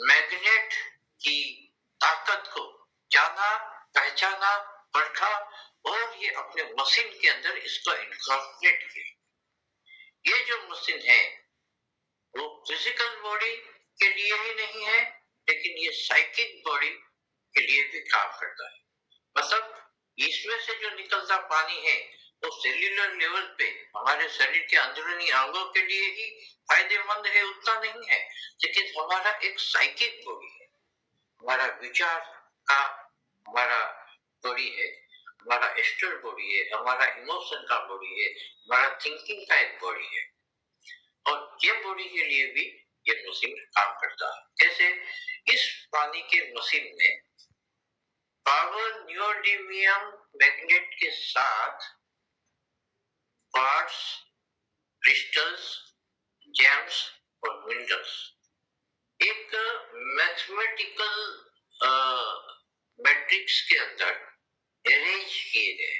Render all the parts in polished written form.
Magnet की ताकत को जाना, पहचाना, परखा और ये अपने मशीन के अंदर इसको इनकॉर्पोरेट किया। ये जो मशीन है वो फिजिकल बॉडी के लिए ही नहीं है, लेकिन ये साइकिक बॉडी के लिए भी काम करता है। मतलब इसमें से जो निकलता पानी है वो सेल्यूलर लेवल पे हमारे शरीर के अंदरूनी अंगों के लिए ही फायदेमंद है, उतना नहीं है, लेकिन हमारा एक साइकिक बॉडी है, हमारा विचार का हमारा बॉडी है, हमारा एस्ट्रल बॉडी है, हमारा इमोशन का बॉडी है, हमारा थिंकिंग का एक बॉडी है, और ये बॉडी के लिए भी ये मशीन काम करता है। जैसे इस पानी के मशीन में पावर नियोडिमियम मैग्नेट के साथ क्वार्ट्ज, क्रिस्टल्स, जेम्स और मिनरल्स एक मैथमेटिकल मैट्रिक्स के अंदर अरेंज किए गए।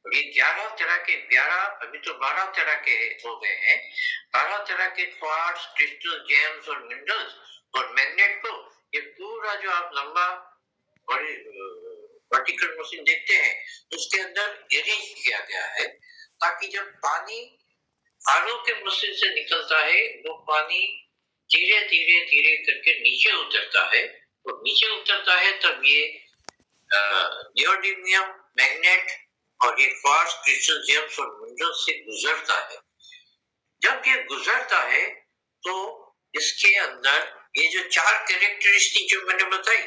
ये 11 तरह के 11 अभी तो 12 तरह के हो गए हैं, 12 तरह के क्वार्ट्ज, क्रिस्टल, जेम्स और मिनरल्स और मैग्नेट को ये पूरा जो आप लंबा वर्टिकल मशीन देखते हैं उसके अंदर अरेंज किया गया है, ताकि जब पानी आरओ के मशीन से निकलता है वो पानी धीरे धीरे धीरे करके नीचे उतरता है, और नीचे उतरता है तब ये नियोडिमियम मैग्नेट और ये क्वार्ट्ज, क्रिस्टल, जेम्स और मिनरल से गुजरता है। जब ये गुजरता है तो इसके अंदर ये जो 4 कैरेक्टरिस्टिक जो मैंने बताई,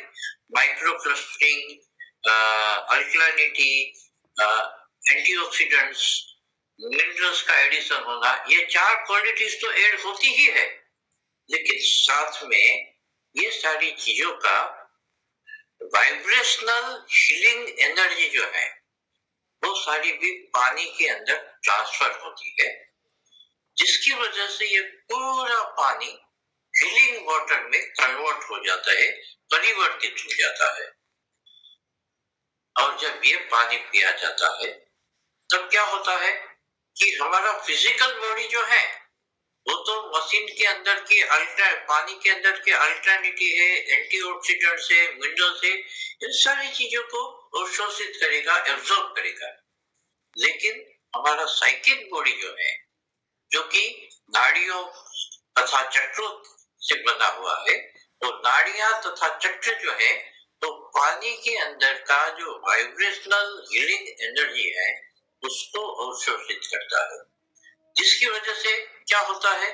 माइक्रो क्लस्टरिंग, अल्कलाइनिटी, एंटीऑक्सीडेंट्स, मिनरल्स का एडिशन होना, ये 4 क्वालिटीज तो ऐड होती ही है, लेकिन साथ में ये सारी चीजों का वाइब्रेशनल हीलिंग एनर्जी जो है वो सारी भी पानी के अंदर ट्रांसफर होती है, जिसकी वजह से ये पूरा पानी हीलिंग वाटर में कन्वर्ट हो जाता है, परिवर्तित हो जाता है। और जब ये पानी पिया जाता है तब क्या होता है कि हमारा फिजिकल बॉडी जो है वो तो मशीन के अंदर की पानी के अंदर के अल्टरनेटी है, एंटीऑक्सीडेंट से, मिनरल से, इन सारी चीजों को अवशोषित करेगा, एब्जॉर्ब करेगा। लेकिन हमारा साइकिक बॉडी जो है, जो कि नाड़ियों तथा चक्रों से बना हुआ है, तो नाड़ियां तथा चक्र जो है तो पानी के अंदर का जो वाइब्रेशनल हीलिंग एनर्जी है उसको अवशोषित करता है, जिसकी वजह से क्या होता है,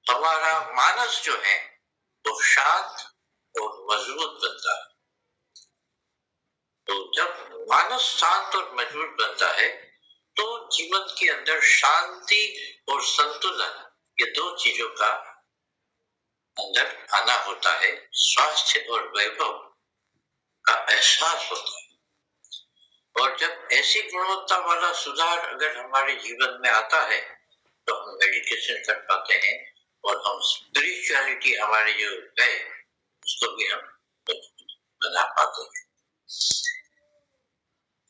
हमारा मानस जो है वो शांत और मजबूत बनता है। तो जब मानस शांत और मजबूत बनता है तो जीवन के अंदर शांति और संतुलन, ये 2 चीजों का अंदर आना होता है, स्वास्थ्य और वैभव का एहसास होता है। और जब ऐसी गुणवत्ता वाला सुधार अगर हमारे जीवन में आता है तो हम मेडिटेशन कर पाते हैं और हम स्पिरिचुअलिटी हमारे जो है उसको भी हम बना पाते हैं।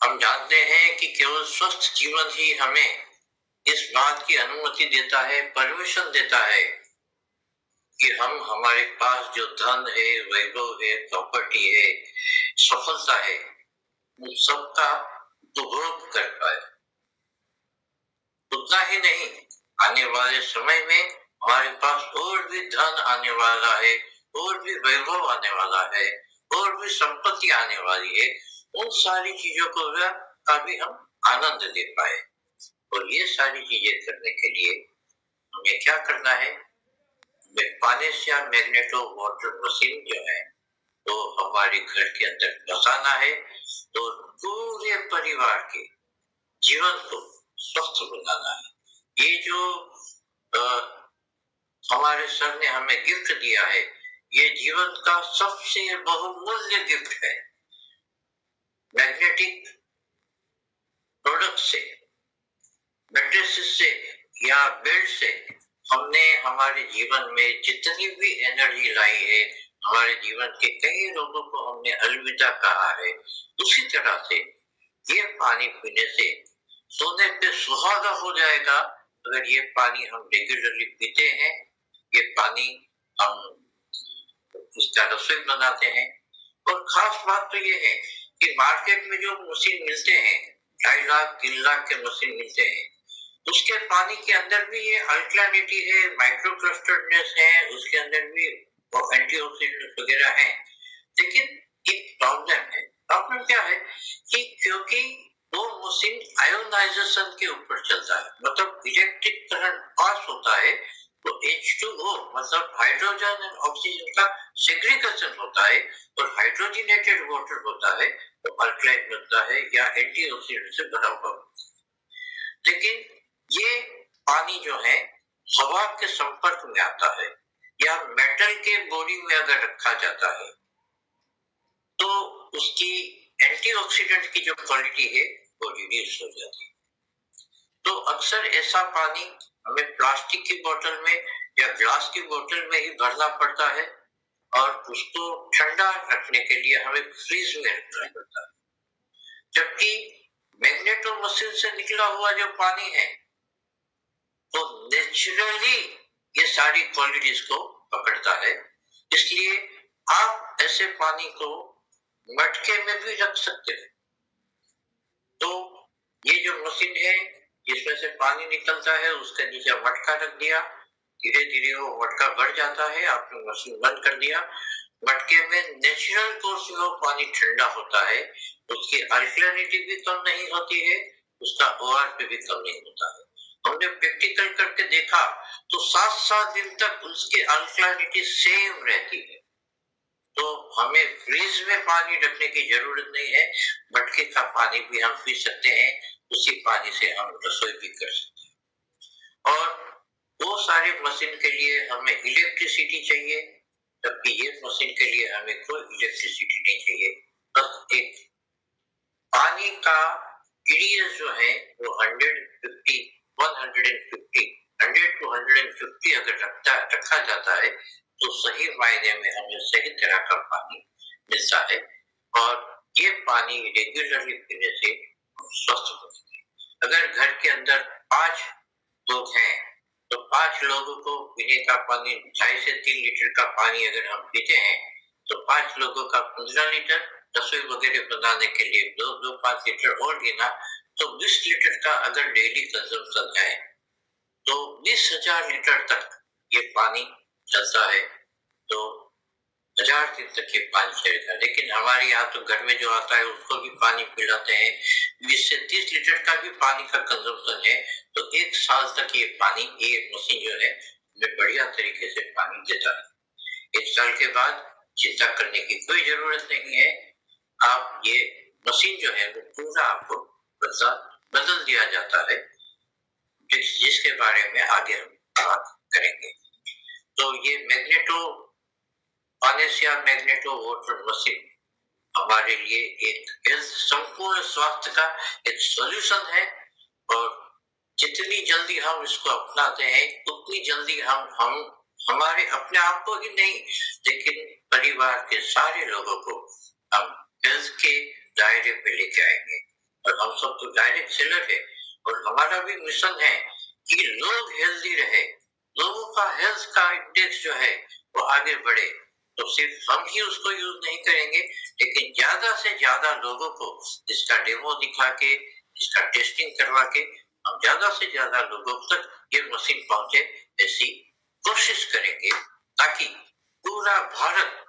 हम जानते हैं कि केवल स्वस्थ जीवन ही हमें इस बात की अनुमति देता है, परमिशन देता है कि हम हमारे पास जो धन है, वैभव है, प्रॉपर्टी है, सफलता है, उन सबका उपभोग कर पाए। उतना ही नहीं, आने वाले समय में हमारे पास और भी धन आने वाला है, और भी वैभव आने वाला है, और भी संपत्ति आने वाली है, उन सारी चीजों को का भी हम आनंद ले पाए। और ये सारी चीजें करने के लिए हमें क्या करना है, हमें पानेशिया मैग्नेटो वाटर मशीन जो है तो हमारे घर के अंदर बसाना है, तो पूरे परिवार के जीवन को स्वस्थ बनाना है। ये जो हमारे सर ने हमें गिफ्ट दिया है, ये जीवन का सबसे बहुमूल्य गिफ्ट है। मैग्नेटिक प्रोडक्ट से, मैट्रिसेस से या बेल्ट से हमने हमारे जीवन में जितनी भी एनर्जी लाई है, हमारे जीवन के कई लोगों को हमने अलविदा कहा है, उसी तरह से ये पानी पीने से सोने पे सुहागा हो जाएगा। अगर ये पानी हम रेगुलरली पीते हैं ये पानी हम इसका रसोई बनाते हैं। और खास बात तो ये है कि मार्केट में जो मशीन मिलते हैं, 2.5 लाख 3 लाख के मशीन मिलते हैं, उसके पानी के अंदर भी ये अल्कलिनिटी है, माइक्रोक्लस्टर्डनेस है, उसके अंदर भी एंटीऑक्सीडेंट वगैरह है। लेकिन एक प्रॉब्लम क्या है कि क्योंकि वो मशीन आयोनाइजेशन के ऊपर चलता है, मतलब इलेक्ट्रिक करंट पास होता है, तो H2O मतलब हाइड्रोजन और ऑक्सीजन का सेग्रीगेशन होता है और हाइड्रोजनेटेड वाटर होता है, तो अल्कलाइन बनता है या एंटीऑक्सीडेंट से भरा हुआ। लेकिन ये पानी जो है हवा के संपर्क में आता है या मेटल के बॉडी में अगर रखा जाता है तो उसकी एंटीऑक्सीडेंट की जो क्वालिटी है वो रिड्यूस हो जाती है। तो अक्सर ऐसा पानी हमें प्लास्टिक की बोतल में या ग्लास की बोतल में ही भरना पड़ता है और उसको ठंडा रखने के लिए हमें फ्रीज में रखना पड़ता है। जबकि मैग्नेटो मशीन से निकला हुआ जो पानी है तो नेचुरली ये सारी क्वालिटीज को पकड़ता है, इसलिए आप ऐसे पानी को मटके में भी रख सकते हैं। तो ये जो मशीन है जिसमें से पानी निकलता है, उसके नीचे मटका रख दिया, धीरे धीरे वो मटका भर जाता है, आपने मशीन बंद कर दिया, मटके में नेचुरल कोर्स में वो पानी ठंडा होता है, उसकी अल्कलिनिटी भी कम नहीं होती है, उसका ORP भी कम नहीं होता है। हमने प्रैक्टिकल करके देखा तो 7-7 दिन तक उसकी अल्कलिनिटी सेम रहती है। तो हमें फ्रीज में पानी रखने की जरूरत नहीं है, मटके का पानी भी हम पी सकते हैं, उसी पानी से हम रसोई भी कर सकते हैं। और वो सारे मशीन के लिए हमें इलेक्ट्रिसिटी चाहिए, जबकि ये मशीन के लिए हमें कोई इलेक्ट्रिसिटी नहीं चाहिए। बस एक पानी का TDS जो है वो 150 to 150 अगर रखा जाता है तो सही मायने में हमें सही तरह का पानी मिलता है और ये पानी रेगुलरली पीने से स्वस्थ होते हैं। अगर घर के अंदर 5 लोग हैं तो 5 लोगों को पीने का पानी 2.5 से 3 लीटर का पानी अगर हम पीते हैं तो 5 लोगों का 15 लीटर, रसोई वगैरह बनाने के लिए 5 लीटर और लेना, तो 20 लीटर का अगर डेली कंजम्पशन है तो 20,000 लीटर तक ये पानी चलता है, तो 1000 दिन तक ये पानी चलेगा। लेकिन हमारे यहाँ तो घर में जो आता है उसको भी पानी पिलाते हैं, 20 से 30 लीटर का भी पानी का कंजम्पशन है, तो 1 साल तक ये पानी, ये मशीन जो है हमें बढ़िया तरीके से पानी देता है। 1 साल के बाद चिंता करने की कोई जरूरत नहीं है, आप ये मशीन जो है वो पूरा आपको बदल दिया जाता है, जिसके बारे में आगे हम बात करेंगे। तो ये मैग्नेटो पानेसिया मैग्नेटो वाटर मशीन हमारे लिए एक संपूर्ण स्वास्थ्य का एक सॉल्यूशन है और जितनी जल्दी हम इसको अपनाते हैं उतनी जल्दी हम हमारे अपने आप को ही नहीं लेकिन परिवार के सारे लोगों को हम हेल्थ के दायरे पे लेके आएंगे। और हम सब तो डायरेक्ट सेलर है और हमारा भी मिशन है कि लोग हेल्दी रहे, लोगों का हेल्थ का इंडेक्स जो है वो आगे बढ़े। तो सिर्फ हम ही उसको यूज नहीं करेंगे लेकिन ज्यादा से ज्यादा लोगों को इसका डेमो दिखा के, इसका टेस्टिंग करवा के हम ज्यादा से ज्यादा लोगों तक ये मशीन पहुंचे, ऐसी कोशिश करेंगे ताकि पूरा भारत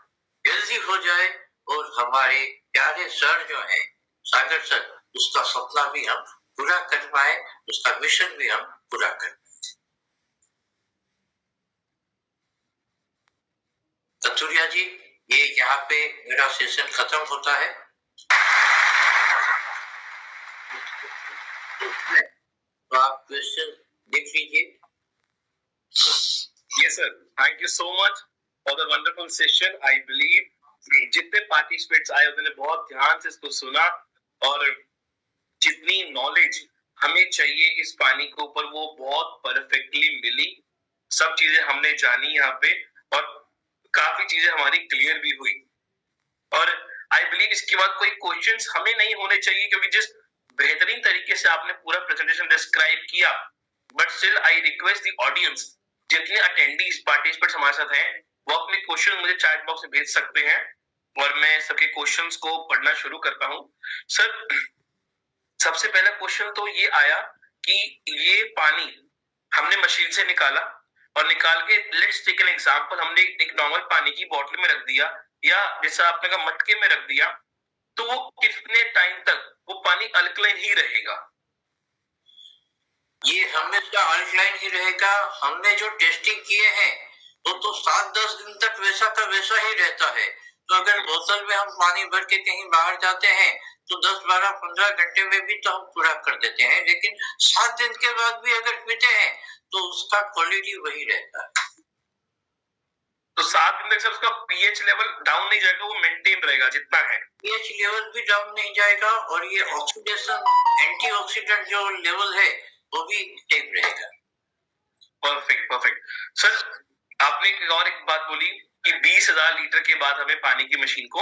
हेल्दी हो जाए और हमारे प्यारे सर जो है सागर सर, उसका सपना भी हम पूरा कर पाए, उसका मिशन भी हम पूरा कर पाए। कथुरिया जी, ये यहाँ पे मेरा सेशन खत्म होता है। तो आप क्वेश्चन देख लीजिए। Yes sir, thank you so much for the wonderful session. I believe जितने पार्टिसिपेट्स आए उन्होंने बहुत ध्यान से इसको सुना और जितनी नॉलेज हमें चाहिए इस पानी के ऊपर वो बहुत परफेक्टली मिली। सब चीजें हमने जानी यहाँ पे और काफी चीजें हमारी क्लियर भी हुई। और आई बिलीव इसके बाद कोई क्वेश्चंस हमें नहीं होने चाहिए क्योंकि जिस बेहतरीन तरीके से आपने पूरा प्रेजेंटेशन डिस्क्राइब किया, but still I request the audience जितने अटेंडीज पार्टिसिपेंट्स हमारे साथ हैं वो अपने क्वेश्चन मुझे चैट बॉक्स में भेज सकते हैं और मैं सबके क्वेश्चंस को पढ़ना शुरू करता हूँ। सर, सबसे पहला क्वेश्चन तो ये आया कि ये पानी हमने मशीन से निकाला और निकाल के लेट्स टेक एन एग्जांपल, हमने एक नॉर्मल पानी की बोतल में रख दिया या जैसा आपने कहा मटके में रख दिया, तो वो कितने टाइम तक वो पानी अल्कलाइन ही रहेगा? ये हमेशा अल्कलाइन ही रहेगा। हमने जो टेस्टिंग किए हैं वो तो 7-10 दिन तक वैसा का वैसा ही रहता है। तो अगर बोतल में हम पानी भर के कहीं बाहर जाते हैं तो 10, 12, 15 घंटे में भी तो हम पूरा कर देते हैं, लेकिन 7 दिन के बाद भी अगर पीते हैं तो उसका क्वालिटी वही रहता है। तो 7 दिन तक उसका पीएच लेवल डाउन नहीं जाएगा, वो मेंटेन रहेगा जितना है। पीएच लेवल भी डाउन नहीं जाएगा और ये ऑक्सीडेशन एंटीऑक्सीडेंट जो लेवल है वो भी ठीक रहेगा। Perfect perfect. सर, आपने एक बात बोली कि 20,000 लीटर के बाद हमें पानी की मशीन को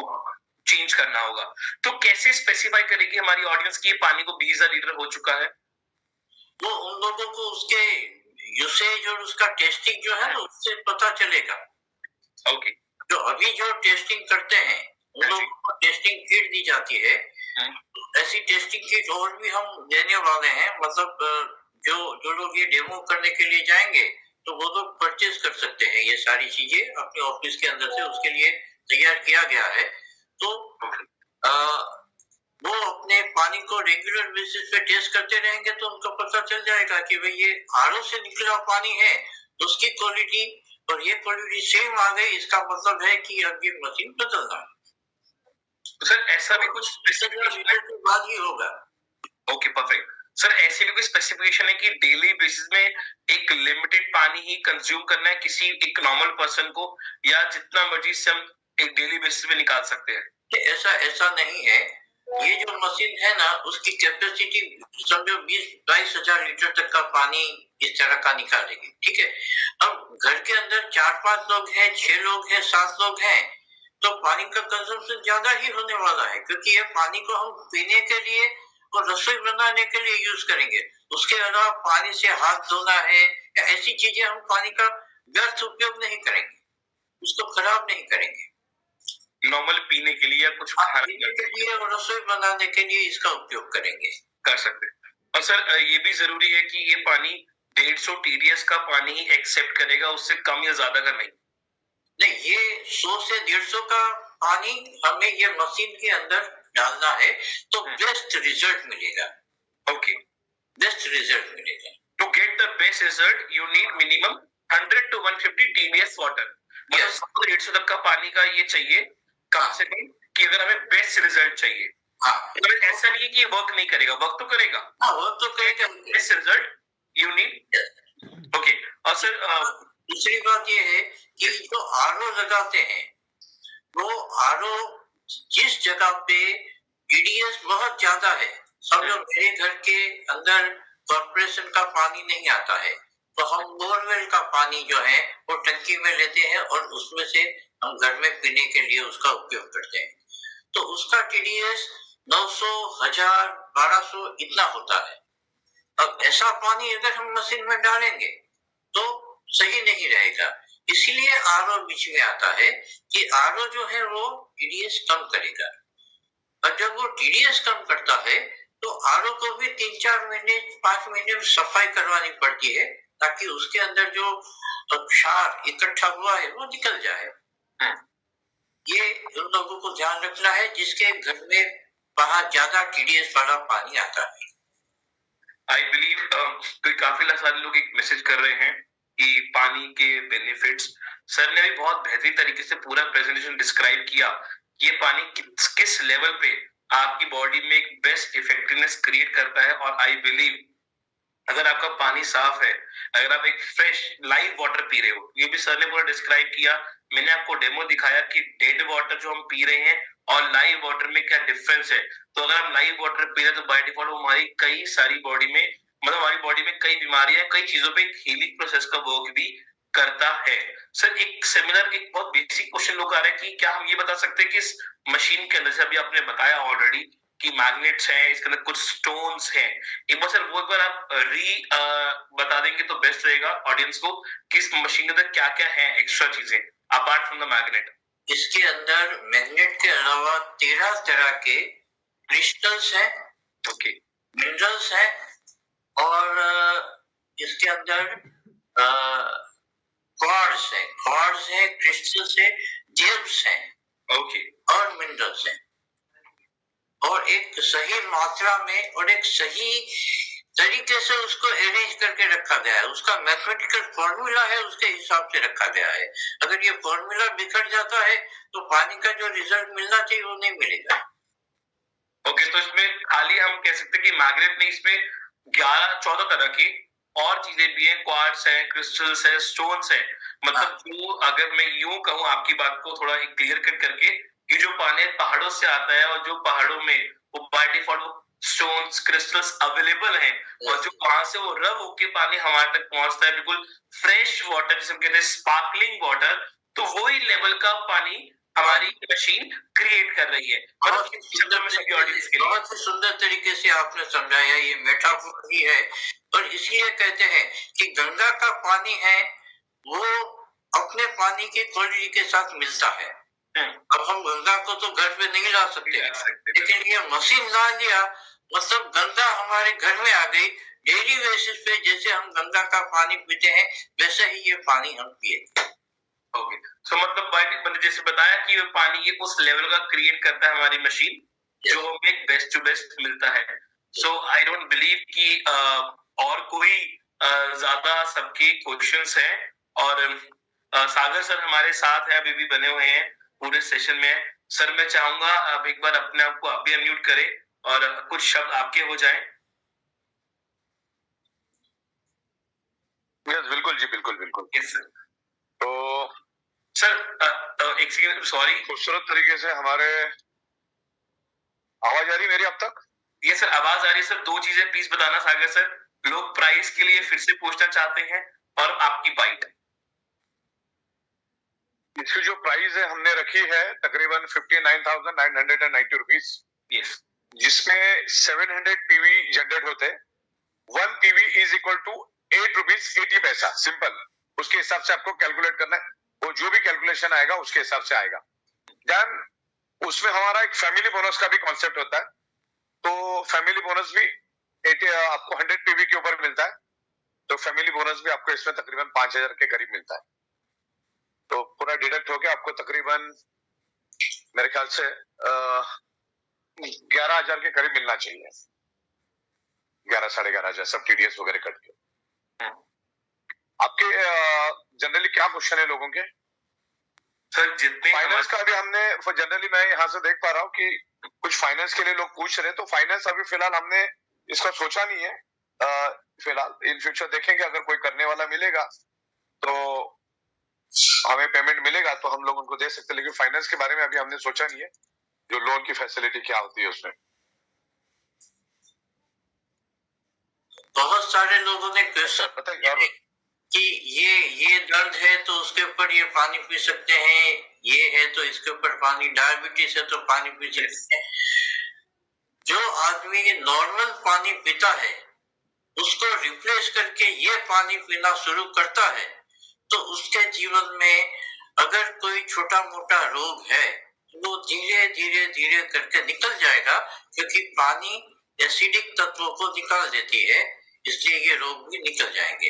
चेंज करना होगा, तो कैसे स्पेसिफाई करेगी हमारी ऑडियंस की ये पानी को 20,000 लीटर हो चुका है? वो उन लोगों को उसके यूसेज और उसका टेस्टिंग जो है ना उससे पता चलेगा। ओके। जो अभी जो टेस्टिंग करते हैं उन लोगों को टेस्टिंग किट दी जाती है। ऐसी टेस्टिंग किट और भी हम देने वाले हैं, मतलब जो लोग ये डेमो करने के लिए जाएंगे तो वो लोग परचेज कर सकते हैं। ये सारी चीजें अपने ऑफिस के अंदर से उसके लिए तैयार किया गया है। तो वो अपने पानी को रेगुलर बेसिस पे टेस्ट करते रहेंगे तो उनको पता चल जाएगा कि भाई ये आरओ से निकला पानी है तो उसकी क्वालिटी और ये क्वालिटी सेम आ गई, इसका मतलब है कि अब ये मशीन बदलना है। तो सर ऐसा भी कुछ के बाद ही होगा। Okay perfect. सर ऐसी भी कोई स्पेसिफिकेशन है कि डेली बेसिस में एक लिमिटेड पानी ही कंज्यूम करना है किसी एक नॉर्मल पर्सन को, या जितना मर्जी से हम एक डेली बेसिस में निकाल सकते हैं? ऐसा नहीं है। ये जो मशीन है ना उसकी कैपेसिटी समझो 20-22 हजार लीटर तक का पानी इस तरह का निकालेगी, ठीक है। अब घर के अंदर 4-5 लोग हैं, 6 लोग हैं, 7 लोग हैं, तो पानी का कंजम्पशन ज्यादा ही होने वाला है, क्योंकि ये पानी को हम पीने के लिए और रसोई बनाने के लिए यूज करेंगे। उसके अलावा पानी से हाथ धोना है या ऐसी चीजें हम पानी का व्यर्थ उपयोग नहीं करेंगे, उसको खराब नहीं करेंगे। नॉर्मल पीने के लिए कुछ पीने के लिए और रसोई बनाने के लिए इसका उपयोग करेंगे, कर सकते हैं। और सर ये भी जरूरी है कि ये पानी 150 TDS का पानी ही एक्सेप्ट करेगा, उससे कम या ज्यादा का नहीं। ये 100 से 150 का पानी हमें ये मशीन के अंदर डालना है तो बेस्ट रिजल्ट मिलेगा। ओके, बेस्ट रिजल्ट मिलेगा। To get the best result you need minimum 100 to 150 TDS water. मतलब 150 तक का पानी का ये चाहिए कम से कम, कि अगर हमें बेस्ट रिजल्ट चाहिए। तो ऐसा नहीं है कि वर्क नहीं करेगा, वर्क तो करेगा। वर्क तो करेगा। Best result you need. Okay. और सर दूसरी बात ये है कि जो आरओ लगाते हैं वो आरओ जिस जगह पे टीडीएस बहुत ज्यादा है, समझो मेरे घर के अंदर कॉर्पोरेशन का पानी नहीं आता है तो हम बोरवेल का पानी जो है वो टंकी में लेते हैं और उसमें से हम घर में पीने के लिए उसका उपयोग करते हैं। तो उसका टीडीएस 900, 1000, 1200 इतना होता है। अब ऐसा पानी अगर हम मशीन में डालेंगे तो सही नहीं रहेगा, इसीलिए आरओ बीच में आता है कि आरओ जो है वो टीडीएस कम करेगा। और जब वो टीडीएस कम करता है तो आरओ को भी 3-4 महीने 5 महीने में सफाई करवानी पड़ती है ताकि उसके अंदर जो क्षार इकट्ठा हुआ है वो निकल जाए। ये उन लोगों को ध्यान रखना है जिसके घर में बाहर ज्यादा टीडीएस वाला पानी आता है। आई बिलीव तो काफी सारे लोग एक मैसेज कर रहे हैं कि पानी के बेनिफिट्स। सर ने भी बहुत बेहतरीन तरीके से पूरा प्रेजेंटेशन डिस्क्राइब किया कि ये पानी किस लेवल पे आपकी बॉडी में एक बेस्ट इफेक्टिवनेस क्रिएट करता है। और आई बिलीव अगर आपका पानी साफ है, अगर आप एक फ्रेश लाइव वाटर पी रहे हो, ये भी सर ने पूरा डिस्क्राइब किया। मैंने आपको डेमो दिखाया कि डेड वाटर जो हम पी रहे हैं और लाइव वाटर में क्या डिफरेंस है। तो अगर हम लाइव वाटर पी रहे हैं तो बाय डिफॉल्ट हमारी कई सारी बॉडी में, मतलब हमारी बॉडी में कई बीमारियां, कई चीजों पे हीलिंग प्रोसेस का वर्क भी करता है। सर एक सिमिलर एक बहुत बेसिक क्वेश्चन लोग आ रहा है कि क्या हम ये बता सकते हैं कि इस मशीन के अंदर से, अभी आपने बताया ऑलरेडी, कि मैग्नेट्स हैं, इसके अंदर कुछ स्टोन्स हैं। एक बार सर वो एक बार आप बता देंगे तो बेस्ट रहेगा ऑडियंस को कि इस मशीन के अंदर क्या क्या है एक्स्ट्रा चीजें अपार्ट फ्रॉम द मैग्नेट। इसके अंदर मैग्नेट के अलावा 13 तरह के क्रिस्टल्स हैं, ओके, मिनरल्स हैं, और इसके अंदर क्वार्ट्ज है, क्रिस्टल्स है, जेम्स हैं, ओके, और मिनरल्स हैं, और एक सही मात्रा में और एक सही तरीके से उसको अरेंज करके रखा गया है। उसका मैथमेटिकल फॉर्मूला है, उसके हिसाब से रखा गया है। अगर ये फॉर्मूला बिखर जाता है तो पानी का जो रिजल्ट मिलना चाहिए वो नहीं मिलेगा। ओके, तो इसमें खाली हम कह सकते हैं कि मैग्नेट में इसमें 11-14 तरह की और चीजें भी हैं, क्वार्ट्ज है, क्रिस्टल्स है, स्टोन्स है। मतलब जो अगर मैं यूं कहूं आपकी बात को थोड़ा क्लियर कट करके कि जो पानी पहाड़ों से आता है और जो पहाड़ों में वो by default stones crystals available हैं, और जो वहां से वो रब होके पानी हमारे तक पहुंचता है बिल्कुल फ्रेश वाटर, जिसे हम कहते हैं स्पार्कलिंग वाटर, तो वही लेवल का पानी हमारी मशीन क्रिएट कर रही है। बहुत ही सुंदर तरीके से आपने समझाया, ये मेटाफोर ही है। और इसलिए कहते हैं कि गंगा का पानी है वो अपने पानी की क्वालिटी के साथ मिलता है। अब हम गंगा को तो घर पे नहीं ला सकते, लेकिन ये मशीन ला लिया, मतलब गंगा हमारे घर में आ गई। डेली बेसिस पे जैसे हम गंगा का पानी पीते हैं वैसे ही ये पानी हम पिए। ओके, सो मतलब जैसे बताया कि ये पानी ये उस लेवल का क्रिएट करता है हमारी मशीन, जो हमें बेस्ट टू बेस्ट मिलता है। सो आई डोंट बिलीव कि और कोई ज्यादा सबके क्वेश्चंस हैं, और सागर सर हमारे साथ है, अभी भी बने हुए हैं पूरे सेशन में। सर मैं चाहूंगा आप एक बार अपने आप को आप भी अनम्यूट करें और कुछ शब्द आपके हो जाएं। यस बिल्कुल जी, बिल्कुल बिल्कुल। Yes sir. तो सर एक सेकंड, सॉरी, खूबसूरत तरीके से हमारे आवाज आ रही मेरी अब तक? ये सर आवाज आ रही है सर। 2 चीजें प्लीज बताना सागर सर, लोग प्राइस के लिए फिर से पूछना चाहते हैं, और आपकी बाइट। इसकी जो प्राइस है हमने रखी है तकरीबन 59,990 रुपीज, यस, जिसमें 700 पीवी जनरेट होते हैं। 1 PV is equal to 8 rupees 80 पैसा, सिंपल। उसके हिसाब से आपको कैलकुलेट करना है, वो जो भी कैलकुलेशन आएगा उसके हिसाब से आएगा। देन उसमें हमारा एक फैमिली बोनस का भी कॉन्सेप्ट होता है, तो फैमिली बोनस भी आपको 100 पीवी के ऊपर मिलता है, तो फैमिली बोनस भी आपको इसमें तकरीबन 5,000 के करीब मिलता है। तो पूरा डिडक्ट होके आपको तकरीबन मेरे ख्याल से 11,000 के करीब मिलना चाहिए, 11-11,500 सब टीडीएस वगैरह कट के। आपके जनरली क्या क्वेश्चन है लोगों के? सर जितने फाइनेंस का अभी हमने जनरली मैं यहाँ से देख पा रहा हूँ कि कुछ फाइनेंस के लिए लोग पूछ रहे हैं, तो फाइनेंस अभी फिलहाल हमने इसका सोचा नहीं है। फिलहाल इन फ्यूचर देखेंगे, अगर कोई करने वाला मिलेगा तो हमें पेमेंट मिलेगा तो हम लोग उनको दे सकते हैं, लेकिन फाइनेंस के बारे में अभी हमने सोचा नहीं है, जो लोन की फैसिलिटी क्या होती है उसमें। बहुत सारे लोगों ने क्वेश्चन बताइए कि ये दर्द है तो उसके ऊपर ये पानी पी सकते हैं, ये है तो इसके ऊपर पानी, डायबिटीज है तो पानी पी सकते हैं। जो आदमी नॉर्मल पानी पीता है उसको रिप्लेस करके ये पानी पीना शुरू करता है तो उसके जीवन में अगर कोई छोटा मोटा रोग है वो धीरे धीरे धीरे करके निकल जाएगा, क्योंकि पानी एसिडिक तत्वों को निकाल देती है, इसलिए ये रोग भी निकल जाएंगे।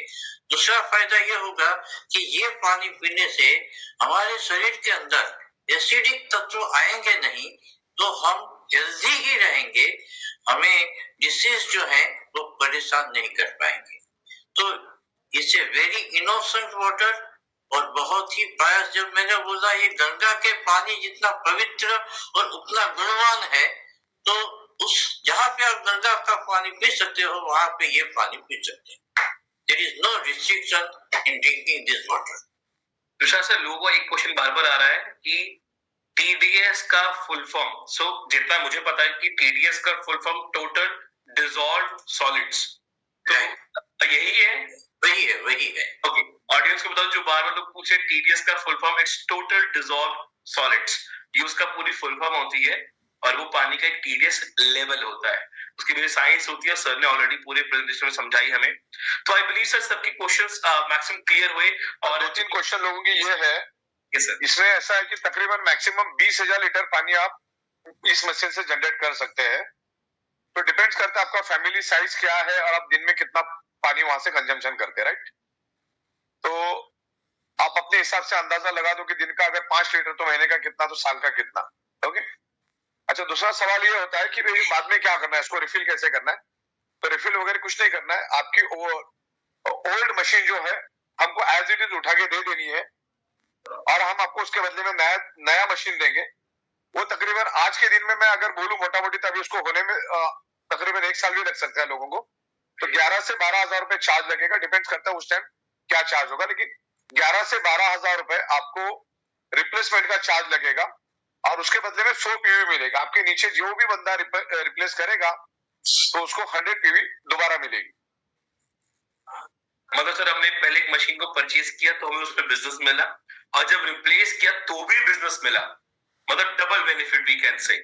दूसरा फायदा ये होगा कि ये पानी पीने से हमारे शरीर के अंदर एसिडिक तत्व आएंगे नहीं, तो हम हेल्दी ही रहेंगे, हमें डिसीज जो है वो परेशान नहीं कर पाएंगे। तो इससे वेरी इनोसेंट वाटर और बहुत ही बायस, जब मैंने बोला ये गंगा के पानी जितना पवित्र और उतना गुणवान है, तो उस जहां पे आप गंगा का पानी पी सकते हो वहां पे ये पानी पी सकते हैं। There is no restriction in drinking this water. Tushar sir, लोगों को एक क्वेश्चन बार बार आ रहा है कि टीडीएस का फुल फॉर्म, सो जितना मुझे पता है कि टीडीएस का full form total dissolved solids, तो यही है? वही है। ओके, ऑडियंस को बताओ जो बार बार लोग पूछे टीडीएस का full form it's total dissolved solids, ये उसका पूरी फुल फॉर्म होती है। और वो पानी का एक टीडीएस लेवल होता है, उसकी वजह साइंस होती है, सर ने ऑलरेडी पूरे प्रेजेंटेशन में समझाई हमें। तो आई बिलीव सर सबके क्वेश्चंस मैक्सिमम क्लियर हुए। और 2-3 क्वेश्चन लोगों की ये है, यस सर, इसमें ऐसा है कि तकरीबन मैक्सिमम 20,000 लीटर पानी आप इस मशीन से जनरेट कर सकते हैं। तो डिपेंड्स करता है आपका फैमिली साइज क्या है और आप दिन में कितना पानी वहां से कंजम्पशन करते हैं, राइट। तो आप अपने हिसाब से अंदाजा लगा दो कि दिन का अगर 5 लीटर तो महीने का कितना, तो साल का कितना। ओके। अच्छा, दूसरा सवाल ये होता है कि भाई बाद में क्या करना है, इसको रिफिल कैसे करना है। तो रिफिल वगैरह कुछ नहीं करना है, आपकी ओल्ड मशीन जो है हमको एज इट इज उठा के दे देनी है और हम आपको उसके बदले में नया मशीन देंगे। वो तकरीबन आज के दिन में मैं अगर बोलूं मोटा मोटी, तभी उसको होने में तकरीबन 1 साल भी लग सकता है लोगों को। तो 11 से 12,000 रुपए चार्ज लगेगा, डिपेंड करता है उस टाइम क्या चार्ज होगा, लेकिन 11 से 12,000 रुपए आपको रिप्लेसमेंट का चार्ज लगेगा और उसके बदले में 100 पीवी मिलेगा। आपके नीचे जो भी बंदा रिप्लेस करेगा तो उसको 100 पीवी दोबारा मिलेगी। मतलब सर हमने पहले एक मशीन को परचेज किया तो हमें उसमें बिजनेस मिला, और जब रिप्लेस किया तो भी बिजनेस मिला, मतलब double benefit we can say.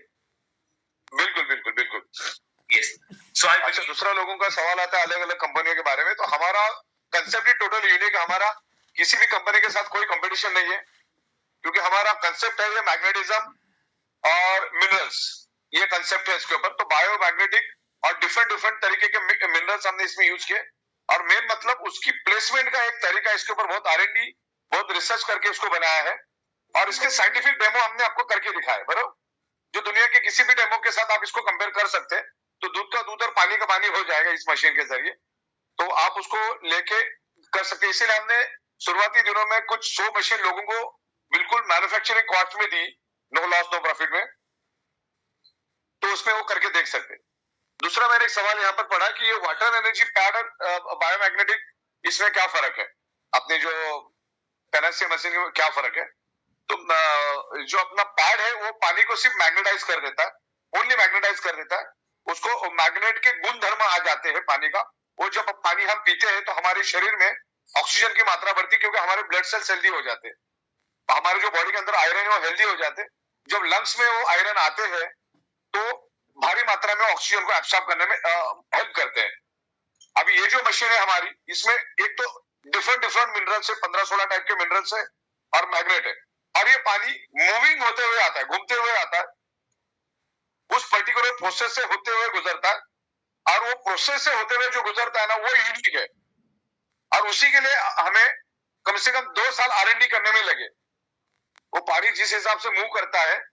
बिल्कुल बिल्कुल बिल्कुल, यस। सो अच्छा, दूसरा लोगों का सवाल आता है अलग अलग कंपनियों के बारे में। तो हमारा कंसेप्ट ही टोटल यूनिक है, हमारा किसी भी कंपनी के साथ कोई कंपटीशन नहीं है, क्योंकि हमारा कंसेप्ट है ये मैग्नेटिज्म और मिनरल्स, ये कंसेप्ट है इसके ऊपर। तो बायो मैग्नेटिक और डिफरेंट डिफरेंट तरीके के मिनरल्स हमने इसमें यूज किए, और मेन मतलब उसकी प्लेसमेंट का एक तरीका, इसके ऊपर बहुत R&D, बहुत रिसर्च करके इसको बनाया है, और इसके साइंटिफिक डेमो हमने आपको करके दिखाया है, बराबर। जो दुनिया के किसी भी डेमो के साथ आप इसको कंपेयर कर सकते हैं, तो दूध का दूध और पानी का पानी हो जाएगा इस मशीन के जरिए। तो आप उसको लेके कर सकते हैं। इसीलिए हमने शुरुआती दिनों में कुछ 100 मशीन लोगों को बिल्कुल मैन्युफैक्चरिंग कॉस्ट में दी, नो लॉस नो प्रॉफिट में, तो उसमें वो करके देख सकते हैं। दूसरा मैंने एक सवाल यहाँ पर पढ़ा कि ये वाटर एनर्जी पैड और बायोमैग्नेटिक, इसमें क्या फर्क है, अपने जो पेनेसिया मशीन में क्या फर्क है। तो जो अपना पैड है वो पानी को सिर्फ मैग्नेटाइज कर देता है, ओनली मैग्नेटाइज कर देता है, उसको मैग्नेट के गुण धर्म आ जाते हैं पानी का। वो जब पानी हम पीते हैं तो हमारे शरीर में ऑक्सीजन की मात्रा बढ़ती है, क्योंकि हमारे ब्लड सेल्स हेल्दी हो जाते हैं, हमारे जो बॉडी के अंदर आयरन है वो हेल्दी हो जाते हैं। जब लंग्स में वो आयरन आते हैं तो भारी मात्रा में ऑक्सीजन को एब्सॉर्ब करने में हेल्प करते हैं। अभी ये जो मशीन है हमारी, इसमें एक तो डिफरेंट डिफरेंट मिनरल्स है, 15-16 टाइप के मिनरल्स है और मैग्नेट है, और ये पानी मूविंग होते हुए आता है, घूमते हुए आता है, उस पर्टिकुलर प्रोसेस से होते हुए गुजरता है, और वो प्रोसेस से होते हुए जो गुजरता है ना, वो यूनिक है, और उसी के लिए हमें कम से कम 2 साल R&D करने में लगे। वो पानी जिस हिसाब से मूव करता है